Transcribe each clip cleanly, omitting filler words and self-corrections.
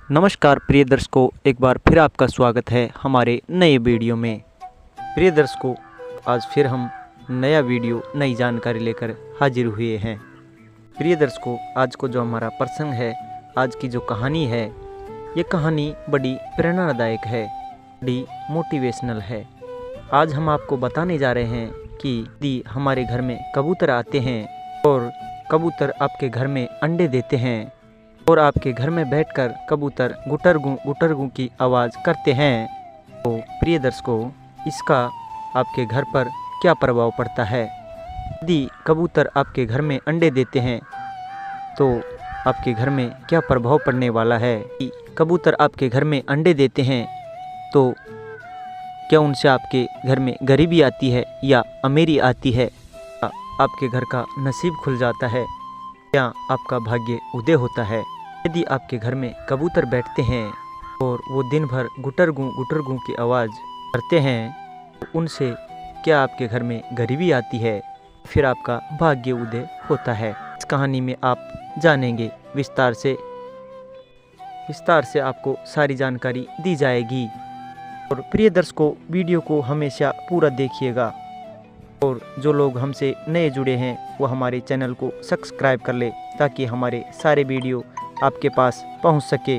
नमस्कार प्रिय दर्शकों, एक बार फिर आपका स्वागत है हमारे नए वीडियो में। प्रिय दर्शकों, आज फिर हम नया वीडियो नई जानकारी लेकर हाजिर हुए हैं। प्रिय दर्शकों, आज को जो हमारा प्रसंग है, आज की जो कहानी है, ये कहानी बड़ी प्रेरणादायक है, बड़ी मोटिवेशनल है। आज हम आपको बताने जा रहे हैं कि यदि हमारे घर में कबूतर आते हैं और कबूतर आपके घर में अंडे देते हैं और आपके घर में बैठकर कबूतर गुटरगू की आवाज़ करते हैं, तो प्रिय दर्शकों, इसका आपके घर पर क्या प्रभाव पड़ता है। यदि कबूतर आपके घर में अंडे देते हैं तो आपके घर में क्या प्रभाव पड़ने वाला है। कि कबूतर आपके घर में अंडे देते हैं तो क्या उनसे आपके घर में गरीबी आती है या अमीरी आती है। आपके घर का नसीब खुल जाता है या आपका भाग्य उदय होता है। यदि आपके घर में कबूतर बैठते हैं और वो दिन भर गुटरगू की आवाज़ करते हैं, तो उनसे क्या आपके घर में गरीबी आती है, फिर आपका भाग्य उदय होता है। इस कहानी में आप जानेंगे विस्तार से आपको सारी जानकारी दी जाएगी। और प्रिय दर्शकों, वीडियो को हमेशा पूरा देखिएगा और जो लोग हमसे नए जुड़े हैं वो हमारे चैनल को सब्सक्राइब कर ले ताकि हमारे सारे वीडियो आपके पास पहुंच सके।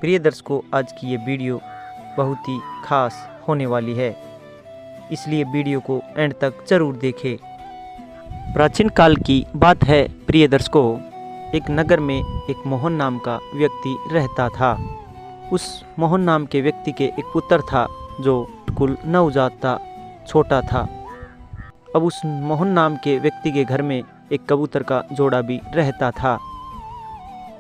प्रिय दर्शकों, आज की ये वीडियो बहुत ही खास होने वाली है, इसलिए वीडियो को एंड तक जरूर देखें। प्राचीन काल की बात है प्रिय दर्शकों, एक नगर में एक मोहन नाम का व्यक्ति रहता था। उस मोहन नाम के व्यक्ति के एक पुत्र था जो बिल्कुल नवजात था, छोटा था। अब उस मोहन नाम के व्यक्ति के घर में एक कबूतर का जोड़ा भी रहता था।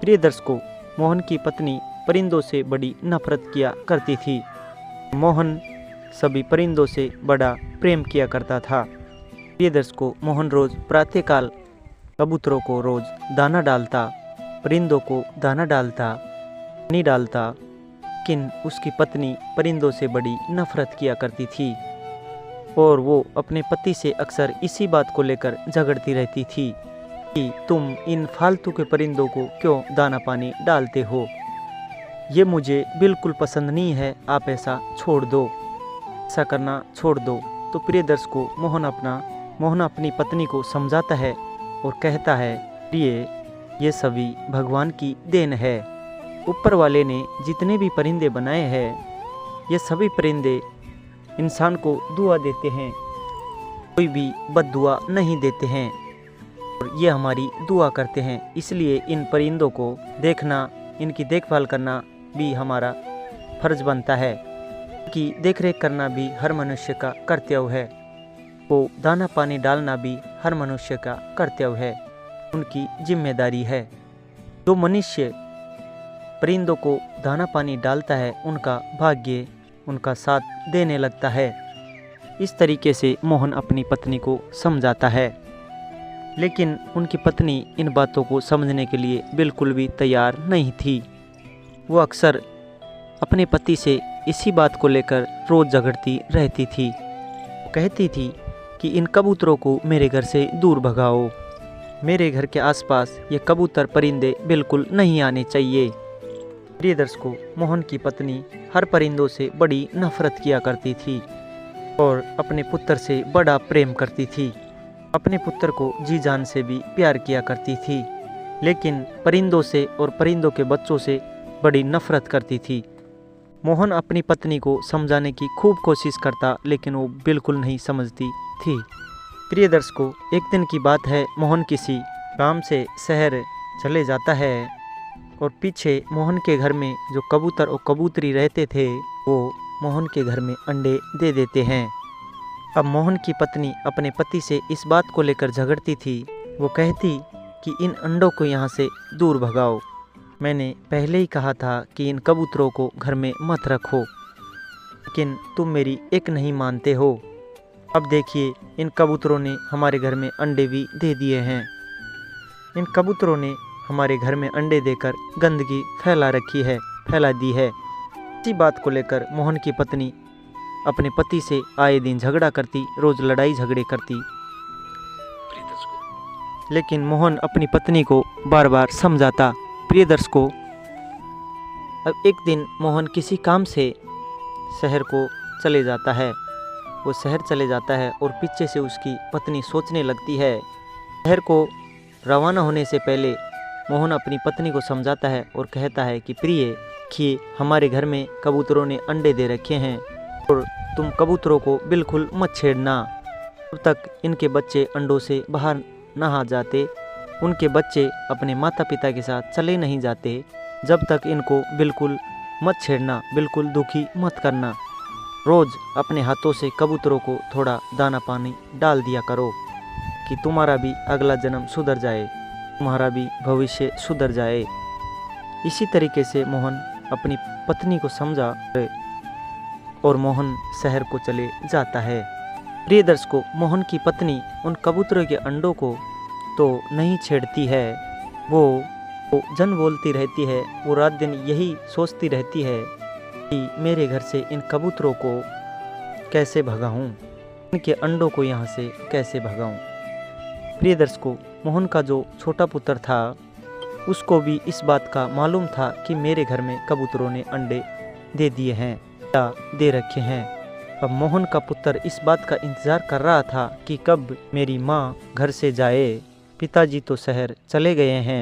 प्रिय दर्शकों, मोहन की पत्नी परिंदों से बड़ी नफरत किया करती थी। मोहन सभी परिंदों से बड़ा प्रेम किया करता था। प्रिय दर्शकों, मोहन रोज़ प्रातःकाल कबूतरों को रोज़ दाना डालता, परिंदों को दाना डालता, पानी डालता, लेकिन उसकी पत्नी परिंदों से बड़ी नफरत किया करती थी और वो अपने पति से अक्सर इसी बात को लेकर झगड़ती रहती थी कि तुम इन फालतू के परिंदों को क्यों दाना पानी डालते हो, ये मुझे बिल्कुल पसंद नहीं है, आप ऐसा छोड़ दो, ऐसा करना छोड़ दो। तो प्रिय दर्शकों, मोहन अपनी पत्नी को समझाता है और कहता है, ये सभी भगवान की देन है। ऊपर वाले ने जितने भी परिंदे बनाए हैं, ये सभी परिंदे इंसान को दुआ देते हैं, कोई भी बद्दुआ नहीं देते हैं और ये हमारी दुआ करते हैं। इसलिए इन परिंदों को देखना, इनकी देखभाल करना भी हमारा फर्ज बनता है, कि देखरेख करना भी हर मनुष्य का कर्तव्य है, वो दाना पानी डालना भी हर मनुष्य का कर्तव्य है, उनकी जिम्मेदारी है। जो मनुष्य परिंदों को दाना पानी डालता है, उनका भाग्य उनका साथ देने लगता है। इस तरीके से मोहन अपनी पत्नी को समझाता है, लेकिन उनकी पत्नी इन बातों को समझने के लिए बिल्कुल भी तैयार नहीं थी। वो अक्सर अपने पति से इसी बात को लेकर रोज़ झगड़ती रहती थी। वो कहती थी कि इन कबूतरों को मेरे घर से दूर भगाओ, मेरे घर के आसपास ये कबूतर परिंदे बिल्कुल नहीं आने चाहिए। प्रिय दर्शकों, मोहन की पत्नी हर परिंदों से बड़ी नफरत किया करती थी और अपने पुत्र से बड़ा प्रेम करती थी। अपने पुत्र को जी जान से भी प्यार किया करती थी, लेकिन परिंदों से और परिंदों के बच्चों से बड़ी नफरत करती थी। मोहन अपनी पत्नी को समझाने की खूब कोशिश करता, लेकिन वो बिल्कुल नहीं समझती थी। प्रिय दर्शकों, एक दिन की बात है, मोहन किसी काम से शहर चले जाता है और पीछे मोहन के घर में जो कबूतर और कबूतरी रहते थे, वो मोहन के घर में अंडे दे देते हैं। अब मोहन की पत्नी अपने पति से इस बात को लेकर झगड़ती थी। वो कहती कि इन अंडों को यहाँ से दूर भगाओ, मैंने पहले ही कहा था कि इन कबूतरों को घर में मत रखो, लेकिन तुम मेरी एक नहीं मानते हो। अब देखिए, इन कबूतरों ने हमारे घर में अंडे भी दे दिए हैं। इन कबूतरों ने हमारे घर में अंडे देकर गंदगी फैला दी है। इसी बात को लेकर मोहन की पत्नी अपने पति से आए दिन झगड़ा करती, रोज़ लड़ाई झगड़े करती, लेकिन मोहन अपनी पत्नी को बार बार समझाता। प्रिय दर्शकों, अब एक दिन मोहन किसी काम से शहर को चले जाता है। वो शहर चले जाता है और पीछे से उसकी पत्नी सोचने लगती है। शहर को रवाना होने से पहले मोहन अपनी पत्नी को समझाता है और कहता है कि प्रिय, कि हमारे घर में कबूतरों ने अंडे दे रखे हैं और तुम कबूतरों को बिल्कुल मत छेड़ना। जब तक इनके बच्चे अंडों से बाहर ना आ जाते, उनके बच्चे अपने माता पिता के साथ चले नहीं जाते, जब तक इनको बिल्कुल मत छेड़ना, बिल्कुल दुखी मत करना। रोज़ अपने हाथों से कबूतरों को थोड़ा दाना पानी डाल दिया करो कि तुम्हारा भी अगला जन्म सुधर जाए, तुम्हारा भी भविष्य सुधर जाए। इसी तरीके से मोहन अपनी पत्नी को समझा और मोहन शहर को चले जाता है। प्रिय दर्शकों, मोहन की पत्नी उन कबूतरों के अंडों को तो नहीं छेड़ती है, वो जन बोलती रहती है। वो रात दिन यही सोचती रहती है कि मेरे घर से इन कबूतरों को कैसे भगाऊं, इनके अंडों को यहाँ से कैसे भगाऊं। प्रिय दर्शकों, मोहन का जो छोटा पुत्र था उसको भी इस बात का मालूम था कि मेरे घर में कबूतरों ने अंडे दे दिए हैं या दे रखे हैं। अब मोहन का पुत्र इस बात का इंतज़ार कर रहा था कि कब मेरी माँ घर से जाए। पिताजी तो शहर चले गए हैं,